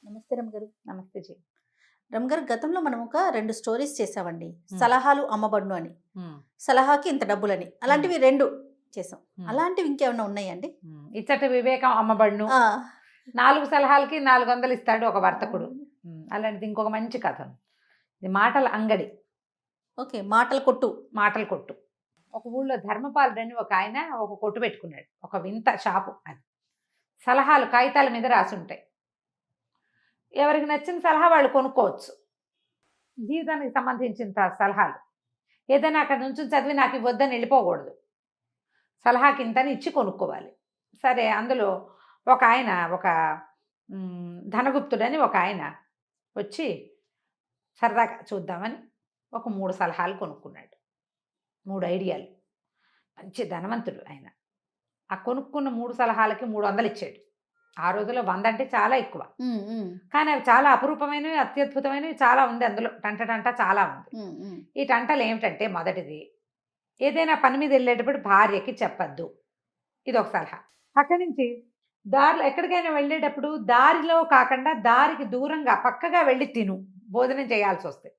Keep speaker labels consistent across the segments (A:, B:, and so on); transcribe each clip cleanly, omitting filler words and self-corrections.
A: నమస్తే రమ్ గారు.
B: నమస్తే జీ.
A: రమ్ గారు, గతంలో మనం ఒక 2 స్టోరీస్ చేసామండి.
B: హ్మ్.
A: సలహాలు అమ్మబడును అని,
B: హ్మ్.
A: సలహాకి ఇంత డబ్బులని. అలాంటివి 2 చేసాం.
B: హ్మ్.
A: అలాంటివి ఇంకేమన్నా ఉన్నాయండి?
B: ఇచ్చట వివేకం అమ్మబడును.
A: ఆ!
B: 4 సలహాలకి 400 ఇస్తాడు ఒక వర్తకుడు. అలాంటిది ఇంకొక మంచి కథ. ఇది మాటల అంగడి,
A: ఓకే. మాటల కొట్టు.
B: మాటల కొట్టు. ఒక ఊళ్ళో ధర్మపాలుడని ఒక ఆయన ఒక కొట్టు పెట్టుకున్నాడు. ఒక వింత షాపు అది. సలహాలు కాగితాల మీద రాసుంటాయి. ఎవరికి నచ్చిన సలహా వాళ్ళు కొనుక్కోవచ్చు. జీవితానికి సంబంధించిన సలహాలు. ఏదైనా అక్కడ నుంచి చదివి నాకు ఇవ్వద్దని వెళ్ళిపోకూడదు. సలహాకి ఇంతని ఇచ్చి కొనుక్కోవాలి. సరే, అందులో ఒక ఆయన ఒక ధనగుప్తుడని ఒక ఆయన వచ్చి సరదాగా చూద్దామని ఒక 3 సలహాలు కొనుక్కున్నాడు. 3 ఐడియాలు. మంచి ధనవంతుడు ఆయన. ఆ కొనుక్కున్న 3 సలహాలకి 300 ఇచ్చాడు. ఆ రోజుల్లో 100 అంటే చాలా ఎక్కువ. కానీ అవి చాలా అపురూపమైనవి, అత్యద్భుతమైనవి చాలా ఉంది అందులో. టంట చాలా ఉంది. ఈ టంటలు ఏమిటంటే, మొదటిది, ఏదైనా పని మీద వెళ్ళేటప్పుడు భార్యకి చెప్పద్దు. ఇది ఒక సలహా. అక్కడి నుంచి దారిలో ఎక్కడికైనా వెళ్ళేటప్పుడు దారిలో కాకుండా దారికి దూరంగా పక్కగా వెళ్ళి తిను. భోజనం చేయాల్సి వస్తే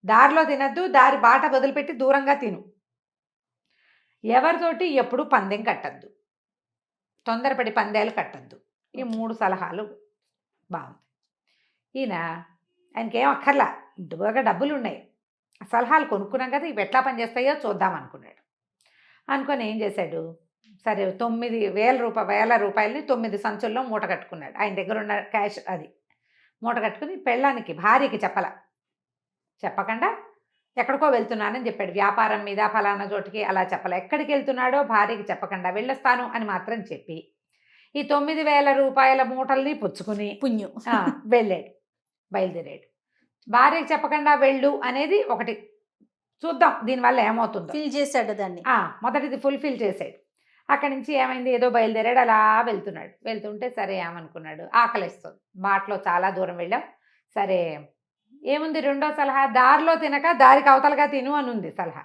B: దారిలో తినద్దు, దారి బాట వదిలిపెట్టి దూరంగా తిను. ఎవరితోటి ఎప్పుడు పందెం కట్టద్దు, తొందరపడి పందేలు కట్టద్దు. ఈ 3 సలహాలు బాగుంది. ఆయనకేం అక్కర్లా, బాగా డబ్బులు ఉన్నాయి. సలహాలు కొనుక్కున్నాం కదా, ఇవి ఎట్లా పనిచేస్తాయో చూద్దాం అనుకున్నాడు. అనుకొని ఏం చేశాడు, సరే 9,000 రూపాయలని 9 సంచుల్లో మూట కట్టుకున్నాడు. ఆయన దగ్గర ఉన్న క్యాష్ అది మూట కట్టుకుని పెళ్ళానికి, భార్యకి చెప్పకుండా ఎక్కడికో వెళ్తున్నానని చెప్పాడు. వ్యాపారం మీద ఫలానా చోటికి అలా చెప్పలే. ఎక్కడికి వెళ్తున్నాడో భార్యకి చెప్పకుండా వెళ్ళొస్తాను అని మాత్రం చెప్పి ఈ 9,000 రూపాయల మూటల్ని పుచ్చుకుని
A: పుణ్యం
B: వెళ్ళాడు, బయలుదేరాడు. భార్యకి చెప్పకుండా వెళ్ళు అనేది ఒకటి. చూద్దాం దీనివల్ల ఏమవుతుందో.
A: ఫిల్ చేశాడు దాన్ని.
B: మొదటిది ఫుల్ఫిల్ చేశాడు. అక్కడి నుంచి ఏమైంది, ఏదో బయలుదేరాడు, అలా వెళ్తుంటే సరే ఏమనుకున్నాడు, ఆకలిస్తుంది. బాటలో చాలా దూరం వెళ్ళాం. సరే ఏముంది, రెండో సలహా, దారిలో తినక దారికి అవతలగా తిను అని ఉంది సలహా.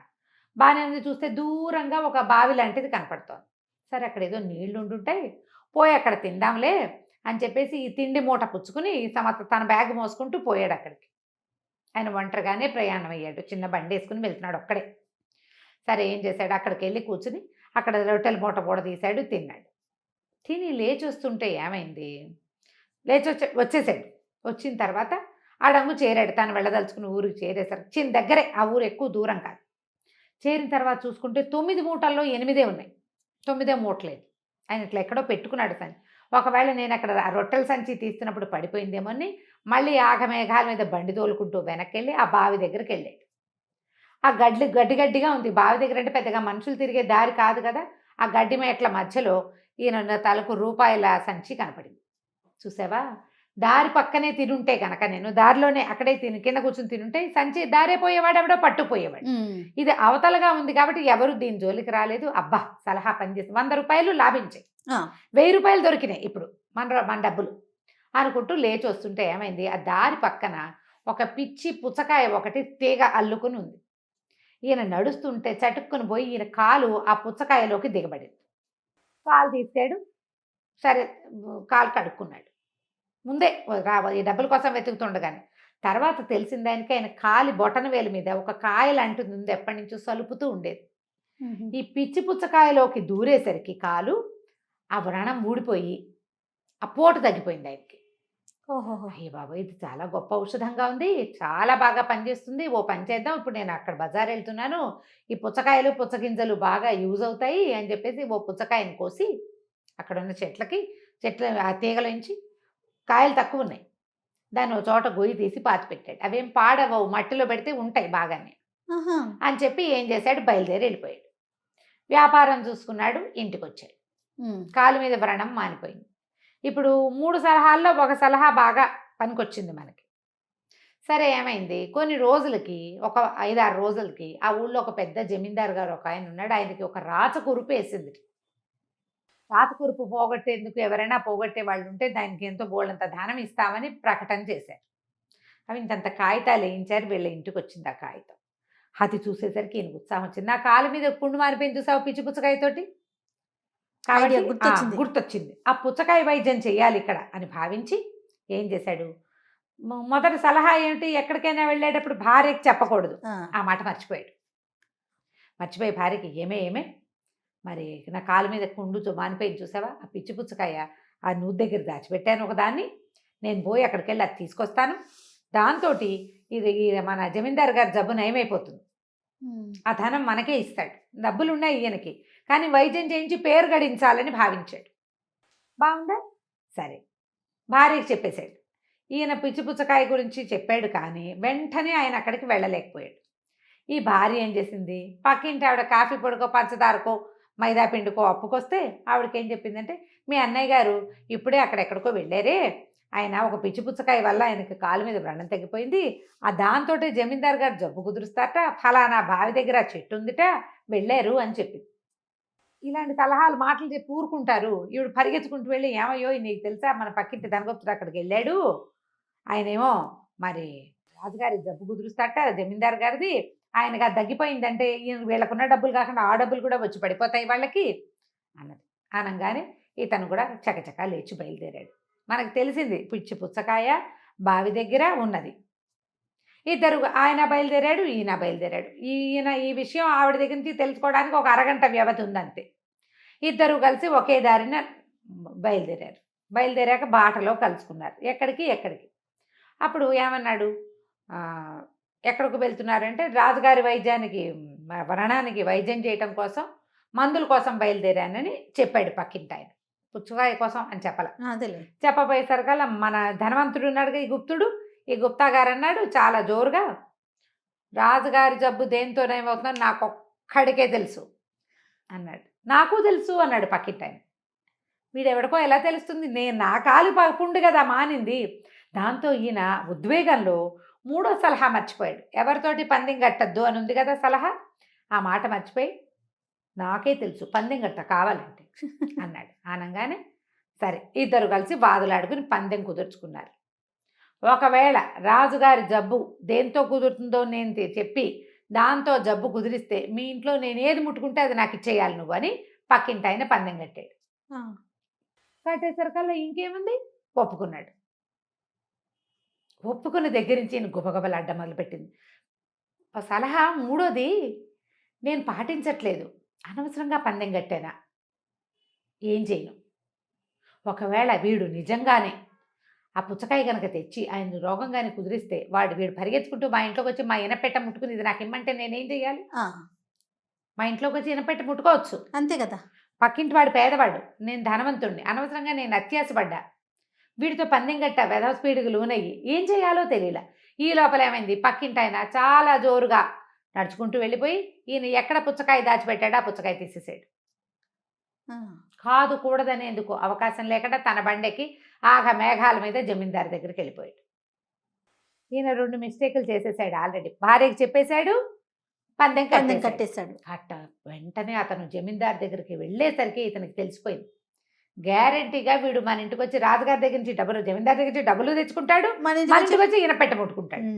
B: బాగానే ఉంది. చూస్తే దూరంగా ఒక బావి లాంటిది కనపడుతోంది. సరే అక్కడ ఏదో నీళ్లు ఉంటుంటాయి, పోయి అక్కడ తిందాంలే అని చెప్పేసి ఈ తిండి మూట పుచ్చుకుని తన బ్యాగ్ మోసుకుంటూ పోయాడు అక్కడికి. ఆయన ఒంటరిగానే ప్రయాణం అయ్యాడు. చిన్న బండి వేసుకుని వెళ్తున్నాడు ఒక్కడే. సరే ఏం చేశాడు, అక్కడికి వెళ్ళి కూర్చుని అక్కడ రొట్టెల మూట కూడా తీశాడు, తిన్నాడు. తిని లేచి వస్తుంటే ఏమైంది, వచ్చేసాడు. వచ్చిన తర్వాత ఆ డంగు చేరాడు. తను వెళ్ళదలుచుకుని ఊరికి చేరేసరికి దగ్గరే, ఆ ఊరు ఎక్కువ దూరం కాదు. చేరిన తర్వాత చూసుకుంటే 9 మూటల్లో 8 ఉన్నాయి, 9 మూటలేదు. ఆయన ఇట్లా ఎక్కడో పెట్టుకున్నాడు సంచి. ఒకవేళ నేను అక్కడ రొట్టెల సంచి తీస్తున్నప్పుడు పడిపోయిందేమో అని మళ్ళీ ఆగమేఘాల మీద బండి తోలుకుంటూ వెనక్కి వెళ్ళి ఆ బావి దగ్గరికి వెళ్ళాడు. ఆ గడ్డిగా ఉంది బావి దగ్గర. అంటే పెద్దగా మనుషులు తిరిగే దారి కాదు కదా. ఆ గడ్డి మేట్ల మధ్యలో ఈయన తలకు రూపాయల సంచి కనపడింది. చూసావా, దారి పక్కనే తినుంటే కనుక, నేను దారిలోనే అక్కడే కింద కూర్చుని తినుంటే సంచి దారే పోయేవాడు, ఎవడో పట్టుకుపోయేవాడు. ఇది అవతలగా ఉంది కాబట్టి ఎవరు దీని జోలికి రాలేదు. అబ్బా, సలహా పనిచేస్తుంది. 100 రూపాయలు లాభించాయి, 1000 రూపాయలు దొరికినాయి ఇప్పుడు మన డబ్బులు అనుకుంటూ లేచి వస్తుంటే ఏమైంది, ఆ దారి పక్కన ఒక పిచ్చి పుచ్చకాయ ఒకటి తీగ అల్లుకుని ఉంది. ఈయన నడుస్తుంటే చటుక్కుని పోయి ఈయన కాలు ఆ పుచ్చకాయలోకి దిగబడింది. కాలు తీసాడు. సరే కాలు కడుక్కున్నాడు. ముందే ఈ డబ్బుల కోసం వెతుకుతుండగానే తర్వాత తెలిసింది ఆయనకి, ఆయన కాలి బొటన వేలు మీద ఒక కాయ లాంటిది ఉంది, ఎప్పటి నుంచో సలుపుతూ ఉండేది. ఈ పిచ్చి పుచ్చకాయలోకి దూరేసరికి కాలు ఆ వ్రణం ఊడిపోయి ఆ పోటు తగ్గిపోయింది ఆయనకి. అయ్య బాబా, ఇది చాలా గొప్ప ఔషధంగా ఉంది, చాలా బాగా పనిచేస్తుంది. ఓ పని చేద్దాం, ఇప్పుడు నేను అక్కడ బజార్ వెళ్తున్నాను, ఈ పుచ్చకాయలు పుచ్చగింజలు బాగా యూజ్ అవుతాయి అని చెప్పేసి ఓ పుచ్చకాయని కోసి అక్కడ ఉన్న చెట్ల ఆ తీగలోంచి కాయలు తక్కువ ఉన్నాయి, దాన్ని ఒక చోట గొయ్యి తీసి పాతి పెట్టాడు. అవేం పాడవవు, మట్టిలో పెడితే ఉంటాయి బాగానే అని చెప్పి ఏం చేశాడు, బయలుదేరి వెళ్ళిపోయాడు. వ్యాపారం చూసుకున్నాడు, ఇంటికి వచ్చాడు. కాలు మీద వ్రణం మానిపోయింది. ఇప్పుడు 3 సలహాల్లో ఒక సలహా బాగా పనికొచ్చింది మనకి. సరే ఏమైంది, కొన్ని రోజులకి, ఒక 5-6 రోజులకి ఆ ఊళ్ళో ఒక పెద్ద జమీందారు గారు ఒక ఆయన ఉన్నాడు. ఆయనకి ఒక రాచకురుపు వేసింది. రాతకురుపు పోగొట్టేందుకు ఎవరైనా పోగొట్టే వాళ్ళు ఉంటే దానికి ఎంతో బోళ్ళంత ధనం ఇస్తామని ప్రకటన చేశారు. అవి ఇంతంత కాగితాలు వేయించారు. వీళ్ళ ఇంటికి వచ్చింది ఆ కాగితం. అది చూసేసరికి ఈయనకు ఉత్సాహం వచ్చింది. నా కాలు మీద పుండు మారిపోయింది చూసావు పిచ్చి పుచ్చకాయతోటి, కాబట్టి గుర్తొచ్చింది. ఆ పుచ్చకాయ వైద్యం చెయ్యాలి ఇక్కడ అని భావించి ఏం చేశాడు, మొదటి సలహా ఏమిటి, ఎక్కడికైనా వెళ్ళేటప్పుడు భార్యకి చెప్పకూడదు.
A: ఆ!
B: ఆ మాట మర్చిపోయాడు. మర్చిపోయి భార్యకి, ఏమే ఏమే మరి నా కాలు మీద కుండుతో మానిపోయింది చూసావా, ఆ పిచ్చి పుచ్చకాయ ఆ నూతి దగ్గర దాచిపెట్టాను ఒకదాన్ని, నేను పోయి అక్కడికి వెళ్ళి అది తీసుకొస్తాను, దాంతో ఇది మన జమీందారు గారి జబ్బు నయమైపోతుంది,
A: హ్మ్.
B: ఆ ధనం మనకే ఇస్తాడు, డబ్బులున్నాయి ఈయనకి, కానీ వైద్యం చేయించి పేరు గడించాలని భావించాడు. బాగుందా? సరే, భార్యకి చెప్పేశాడు. ఈయన పిచ్చి పుచ్చకాయ గురించి చెప్పాడు, కానీ వెంటనే ఆయన అక్కడికి వెళ్ళలేకపోయాడు. ఈ భార్య ఏం చేసింది, పక్కింటి ఆవిడ కాఫీ పొడికో పంచదారకో మైదా పిండికో అప్పుకొస్తే ఆవిడకి ఏం చెప్పిందంటే, మీ అన్నయ్య గారు ఇప్పుడే అక్కడెక్కడికో వెళ్ళారే, ఆయన ఒక పిచ్చి పుచ్చకాయ వల్ల ఆయనకి కాలు మీద వ్రణం తగ్గిపోయింది, ఆ దాంతోటే జమీందారు గారు జబ్బు కుదురుస్తారట, ఫలానా బావి దగ్గర ఆ చెట్టు ఉందిట, వెళ్ళారు అని చెప్పింది. ఇలాంటి సలహాలు మాటలు చెప్పి ఊరుకుంటారు. ఈవిడ పరిగెత్తుకుంటూ వెళ్ళి, ఏమయ్యో నీకు తెలుసా మన పక్కింటి ధనగుప్తుడు అక్కడికి వెళ్ళాడు, ఆయనేమో మరి రాజుగారి జబ్బు కుదురుస్తాట జమీందారు గారిది, ఆయనకి అది తగ్గిపోయిందంటే ఈయన వీళ్ళకున్న డబ్బులు కాకుండా ఆ డబ్బులు కూడా వచ్చి పడిపోతాయి వాళ్ళకి అన్నది. అనగానే ఇతను కూడా చకచకా లేచి బయలుదేరాడు. మనకు తెలిసింది పిచ్చి పుచ్చకాయ బావి దగ్గర ఉన్నది. ఇద్దరు, ఆయన బయలుదేరాడు, ఈయన బయలుదేరాడు. ఈయన ఈ విషయం ఆవిడ దగ్గర నుంచి తెలుసుకోవడానికి ఒక అరగంట వ్యవధి ఉందంతే. ఇద్దరు కలిసి ఒకే దారిన బయలుదేరారు. బయలుదేరాక బాటలో కలుసుకున్నారు. ఎక్కడికి. అప్పుడు ఏమన్నాడు, ఎక్కడికి వెళ్తున్నారంటే రాజుగారి వైద్యానికి వ్రణానికి వైద్యం చేయటం కోసం మందుల కోసం బయలుదేరానని చెప్పాడు పక్కింటాయన. పుచ్చకాయ కోసం అని చెప్పాల.
A: అదేలే.
B: చెప్పబోయేసరికల్లా మన ధనవంతుడు ఉన్నాడుగా ఈ గుప్తుడు, ఈ గుప్తా గారు అన్నాడు చాలా జోరుగా, రాజుగారి జబ్బు దేంతోనేమవుతుందో నాకొక్కడికే తెలుసు అన్నాడు. నాకు తెలుసు అన్నాడు పక్కింటాయన. వీడెవడికో ఎలా తెలుస్తుంది, నేను నా కాలు పుండు కదా మానింది. దాంతో ఈయన ఉద్వేగంలో మూడో సలహా మర్చిపోయాడు. ఎవరితోటి పందెం కట్టద్దు అని ఉంది కదా సలహా, ఆ మాట మర్చిపోయి నాకే తెలుసు పందెం గట్ట కావాలంటే అన్నాడు. అనగానే సరే ఇద్దరు కలిసి వాదులాడుకుని పందెం కుదుర్చుకున్నారు. ఒకవేళ రాజుగారి జబ్బు దేంతో కుదురుతుందో నేను చెప్పి దాంతో జబ్బు కుదిరిస్తే మీ ఇంట్లో నేను ఏది ముట్టుకుంటే అది నాకు ఇచ్చేయాలి నువ్వు అని పక్కింటి ఆయన పందెం కట్టాడు.
A: ఆ!
B: కట్టేసరికల్లా ఇంకేముంది, ఒప్పుకున్నాడు. ఒప్పుకున్న దగ్గర నుంచి నేను గుబగబలాడ్డ మొదలుపెట్టింది. ఆ సలహా మూడోది నేను పాటించట్లేదు, అనవసరంగా పందెం కట్టానా, ఏం చేయను. ఒకవేళ వీడు నిజంగానే ఆ పుచ్చకాయ కనుక తెచ్చి ఆయన రోగం కానీ కుదిరిస్తే వీడు పరిగెత్తుకుంటూ మా ఇంట్లోకి వచ్చి మా ఇనపెట్ట ముట్టుకుని ఇది నాకు ఇమ్మంటే నేనేం చేయాలి?
A: ఆ!
B: మా ఇంట్లోకి వచ్చి ఇనపెట్ట ముట్టుకోవచ్చు.
A: అంతే కదా!
B: పక్కింటి వాడు పేదవాడు, నేను ధనవంతుడిని, అనవసరంగా నేను అత్యాసపడ్డా, వీడితో పందెం గట్ట వెధవ స్పీడ్కి లోనయ్యి ఏం చేయాలో తెలియలా. ఈ లోపల ఏమైంది, పక్కింటి ఆయన చాలా జోరుగా నడుచుకుంటూ వెళ్ళిపోయి ఈయన ఎక్కడ పుచ్చకాయ దాచిపెట్టాడో ఆ పుచ్చకాయ తీసేసాడు.
A: ఆ!
B: కాదు కూడదనేందుకు అవకాశం లేకుండా తన బండెక్కి ఆగ మేఘాల మీద జమీందారు దగ్గరికి వెళ్ళిపోయాడు. ఈయన 2 మిస్టేకులు చేసేసాడు ఆల్రెడీ. భార్యకి చెప్పేశాడు, పందెం
A: కట్టేశాడు.
B: వెంటనే అతను జమీందారు దగ్గరికి వెళ్ళేసరికి ఇతనికి తెలిసిపోయింది, గ్యారెంటీగా వీడు మన ఇంటికి వచ్చి రాజుగారి దగ్గర నుంచి డబ్బులు, జమీందారు దగ్గర నుంచి డబ్బులు తెచ్చుకుంటాడు, మన ఇంటికి వచ్చి ఈయన పెట్ట ముట్టుకుంటాడు.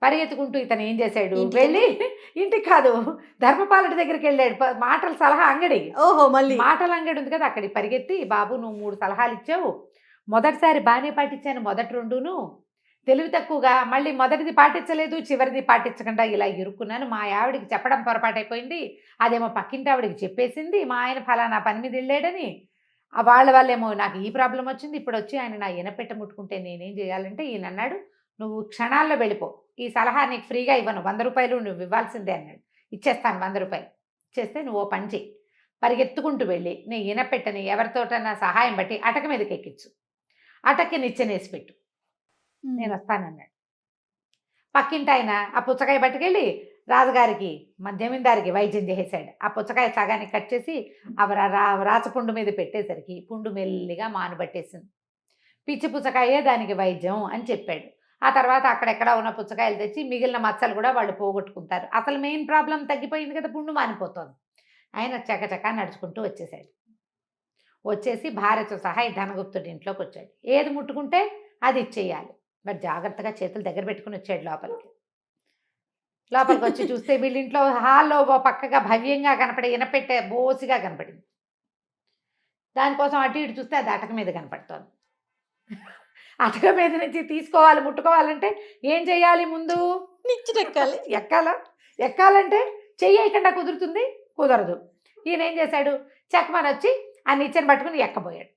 B: పరిగెత్తుకుంటూ ఇతను ఏం చేశాడు, వెళ్ళి ఇంటికి కాదు ధర్మపాలుడి దగ్గరికి వెళ్ళాడు. మాటల సలహా అంగడి.
A: ఓహో, మళ్ళీ
B: మాటల అంగడి ఉంది కదా, అక్కడికి పరిగెత్తి, బాబు నువ్వు 3 సలహాలు ఇచ్చావు, మొదటిసారి బాగానే పాటించాను, మొదటి 2ను తెలివి తక్కువగా, మళ్ళీ మొదటిది పాటించలేదు, చివరిది పాటించకుండా ఇలా ఇరుక్కున్నాను, మా ఆవిడికి చెప్పడం పొరపాటైపోయింది, అదేమో పక్కింటి ఆవిడికి చెప్పేసింది, మా ఆయన ఫలానా పని మీద వెళ్ళాడని, వాళ్ళ వాళ్ళేమో నాకు ఈ ప్రాబ్లం వచ్చింది, ఇప్పుడు వచ్చి ఆయన నా ఇనపెట్ట ముట్టుకుంటే నేనేం చేయాలంటే ఈయన అన్నాడు, నువ్వు క్షణాల్లో వెళ్ళిపో, ఈ సలహా నీకు ఫ్రీగా ఇవ్వను, 100 రూపాయలు నువ్వు ఇవ్వాల్సిందే అన్నాడు. ఇచ్చేస్తాను 100 రూపాయలు, ఇచ్చేస్తే నువ్వు ఓ పని చెయ్యి, పరిగెత్తుకుంటూ వెళ్ళి నీ ఇనపెట్టని ఎవరితోటన్నా సహాయం బట్టి అటక మీదకి ఎక్కించు, అటక్కి నిచ్చెనేసి పెట్టు, నేను వస్తానన్నాడు. పక్కింటి ఆయన ఆ పుచ్చకాయ పట్టుకెళ్ళి రాజుగారికి జమీందారికి వైద్యం చేసేసాడు. ఆ పుచ్చకాయ సగానికి కట్ చేసి రాచపుండు మీద పెట్టేసరికి పుండు మెల్లిగా మానుబట్టేసింది. పిచ్చి పుచ్చకాయే దానికి వైద్యం అని చెప్పాడు. ఆ తర్వాత అక్కడెక్కడ ఉన్న పుచ్చకాయలు తెచ్చి మిగిలిన మచ్చలు కూడా వాళ్ళు పోగొట్టుకుంటారు. అసలు మెయిన్ ప్రాబ్లం తగ్గిపోయింది కదా, పుండు మానిపోతుంది. ఆయన చకచకా నడుచుకుంటూ వచ్చేసాడు. వచ్చేసి భార్యతో సహా ఈ ధనగుప్తుడి ఇంట్లోకి వచ్చాడు. ఏది ముట్టుకుంటే అది ఇచ్చేయాలి. మరి జాగ్రత్తగా చేతులు దగ్గర పెట్టుకుని వచ్చాడు లోపలికి. లోపలికి వచ్చి చూస్తే వీళ్ళింట్లో హాల్లో పక్కగా భవ్యంగా కనపడే ఇనపెట్టే బోసిగా కనపడింది. దానికోసం అటు ఇటు చూస్తే అది అటక మీద కనపడుతోంది. అటక మీద నుంచి తీసుకోవాలి, ముట్టుకోవాలంటే ఏం చేయాలి ముందు?
A: నిచ్చెనెక్కాలి.
B: ఎక్కాలంటే చెయ్యి వేయకుండా కుదురుతుంది? కుదరదు. ఈయన ఏం చేశాడు? చెక్కమని వచ్చి ఆ నిచ్చెన పట్టుకుని ఎక్కబోయాడు.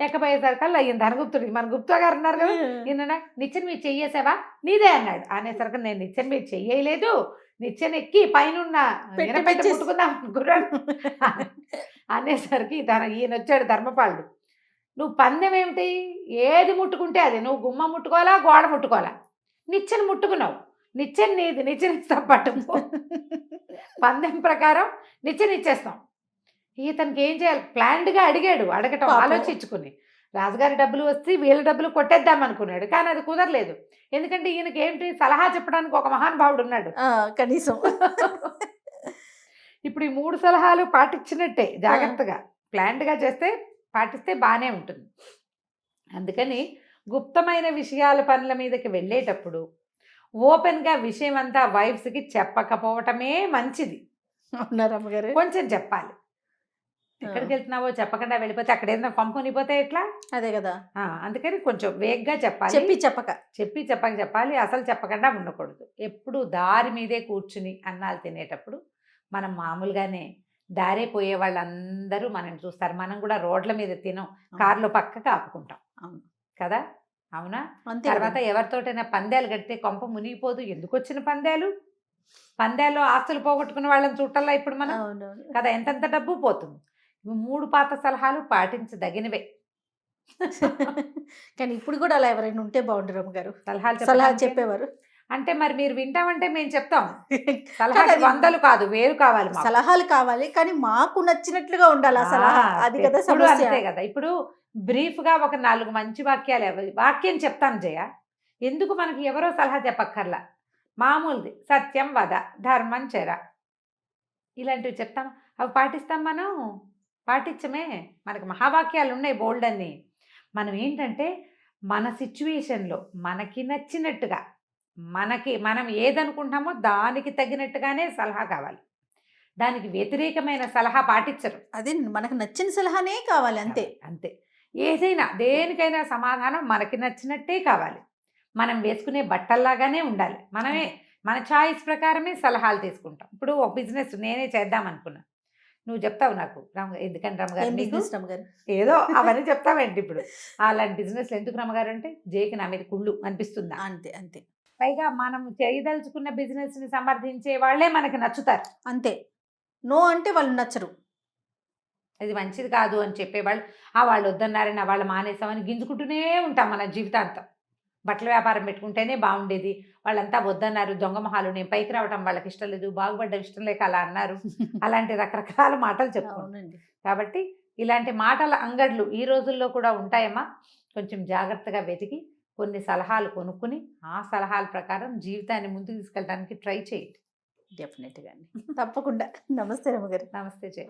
B: ఎక్కబోయేసరికల్లా ఈయన ధనగుప్తుడికి, మన గుప్తా గారు ఉన్నారు కదా, ఈయన నిచ్చెన మీద చెయ్యేసావా? నీదే అన్నాడు. అనేసరికి నేను నిచ్చెన మీద చెయ్యలేదు, నిచ్చెన ఎక్కి పైన
A: పెట్టేసి
B: ముట్టుకుందాం అనుకున్నాను అనేసరికి ఈయన వచ్చాడు ధర్మపాలుడు. నువ్వు పందెం ఏమిటి? ఏది ముట్టుకుంటే అది. నువ్వు గుమ్మ ముట్టుకోవాలా, గోడ ముట్టుకోవాలా? నిచ్చెన ముట్టుకున్నావు, నిచ్చెన నీది, నిచ్చెన ఇస్తాం పట్టుకో. పందెం ప్రకారం నిచ్చెన ఇచ్చేస్తాం. ఇతనికి ఏం చేయాలి? ప్లాన్డ్గా అడిగాడు, అడగటం
A: పాపం.
B: ఆలోచించుకుని. రాజుగారి డబ్బులు వస్తే వీళ్ళ డబ్బులు కొట్టేద్దాం అనుకున్నాడు, కానీ అది కుదరలేదు. ఎందుకంటే ఈయనకి ఏంటి, సలహా చెప్పడానికి ఒక మహానుభావుడు ఉన్నాడు.
A: కనీసం
B: ఇప్పుడు ఈ 3 సలహాలు పాటించినట్టే. జాగ్రత్తగా ప్లాన్డ్గా చేస్తే, పాటిస్తే బాగానే ఉంటుంది. అందుకని గుప్తమైన విషయాల పనుల మీదకి వెళ్ళేటప్పుడు ఓపెన్గా విషయం అంతా వైఫ్స్కి చెప్పకపోవటమే మంచిది.
A: అవునా రమ్మగారు?
B: కొంచెం చెప్పాలి. ఎక్కడికి వెళ్తున్నావో చెప్పకుండా వెళ్ళిపోతే అక్కడ ఏదైనా పంపునిపోతే ఎట్లా?
A: అదే కదా.
B: అందుకని కొంచెం వేగ్గా చెప్పాలి. చెప్పి చెప్పాలి. అసలు చెప్పకుండా ఉండకూడదు. ఎప్పుడు దారి మీదే కూర్చుని అన్నాలు తినేటప్పుడు మనం మామూలుగానే దారే పోయే వాళ్ళందరూ మనం చూస్తారు. మనం కూడా రోడ్ల మీద తినం, కారులో పక్కకు ఆపుకుంటాం కదా, అవునా? తర్వాత ఎవరితోటైనా పందాలు కడితే కొంప మునిగిపోదు. ఎందుకు వచ్చిన పందాలు? పందాల్లో ఆస్తులు పోగొట్టుకున్న వాళ్ళని చూడాలా ఇప్పుడు మనం కదా, ఎంతెంత డబ్బు పోతుంది. 3 పాత సలహాలు పాటించదగినవే.
A: కానీ ఇప్పుడు కూడా అలా ఎవరైనా ఉంటే బాగుండు రమ్మగారు,
B: సలహాలు
A: చెప్పేవారు.
B: అంటే మరి మీరు వింటామంటే మేము చెప్తాం. సలహాలు 100 కాదు, 1000 కావాలి.
A: సలహాలు కావాలి, కానీ మాకు నచ్చినట్లుగా ఉండాలి ఆ సలహా. అది కదా సమస్య.
B: అంతే కదా. ఇప్పుడు బ్రీఫ్గా ఒక 4 మంచి వాక్యం చెప్తాను జయ. ఎందుకు మనకి ఎవరో సలహా చెప్పక్కర్లా, మామూలుది. సత్యం వద, ధర్మం చెర, ఇలాంటివి చెప్తాం. అవి పాటిస్తాం మనం? పాటించమే. మనకి మహావాక్యాలు ఉన్నాయి బోల్డ్ అన్ని. మనం ఏంటంటే మన సిచ్యువేషన్లో మనకి నచ్చినట్టుగా, మనం ఏదనుకుంటున్నామో దానికి తగినట్టుగానే సలహా కావాలి. దానికి వ్యతిరేకమైన సలహా పాటించరు.
A: అది మనకు నచ్చిన సలహానే కావాలి, అంతే.
B: అంతే. ఏదైనా దేనికైనా సమాధానం మనకి నచ్చినట్టే కావాలి. మనం వేసుకునే బట్టల్లాగానే ఉండాలి. మనమే మన చాయిస్ ప్రకారమే సలహాలు తీసుకుంటాం. ఇప్పుడు ఒక బిజినెస్ నేనే చేద్దాం అనుకున్నా, నువ్వు చెప్తావు నాకు, ఎందుకని రమ్మగారు ఏదో అవన్నీ చెప్తావేంటి ఇప్పుడు? అలాంటి బిజినెస్లు ఎందుకు రమ్మగారు అంటే జేకి నా మీద కుళ్ళు అనిపిస్తుందా?
A: అంతే.
B: పైగా మనం చేయదలుచుకున్న బిజినెస్ని సమర్థించే వాళ్ళే మనకి నచ్చుతారు.
A: అంతే. నో అంటే వాళ్ళు నచ్చరు.
B: ఇది మంచిది కాదు అని చెప్పేవాళ్ళు, వాళ్ళు వద్దన్నారని, వాళ్ళు మానేసామని గింజుకుంటూనే ఉంటాం మన జీవితాంతం. బట్టల వ్యాపారం పెట్టుకుంటేనే బాగుండేది, వాళ్ళంతా వద్దన్నారు, దొంగ మొహాలు, నేను పైకి రావటం వాళ్ళకి ఇష్టం లేదు, బాగుపడ్డం ఇష్టం లేక అలా అన్నారు. అలాంటి రకరకాల మాటలు చెప్పుకోండి. కాబట్టి ఇలాంటి మాటల అంగడ్లు ఈ రోజుల్లో కూడా ఉంటాయమ్మా. కొంచెం జాగ్రత్తగా వెతికి కొన్ని సలహాలు కొనుక్కుని ఆ సలహాల ప్రకారం జీవితాన్ని ముందుకు తీసుకెళ్ళడానికి ట్రై చేయండి.
A: డెఫినెట్గా. తప్పకుండా. నమస్తే రమ్మగారు.
B: నమస్తే జయ.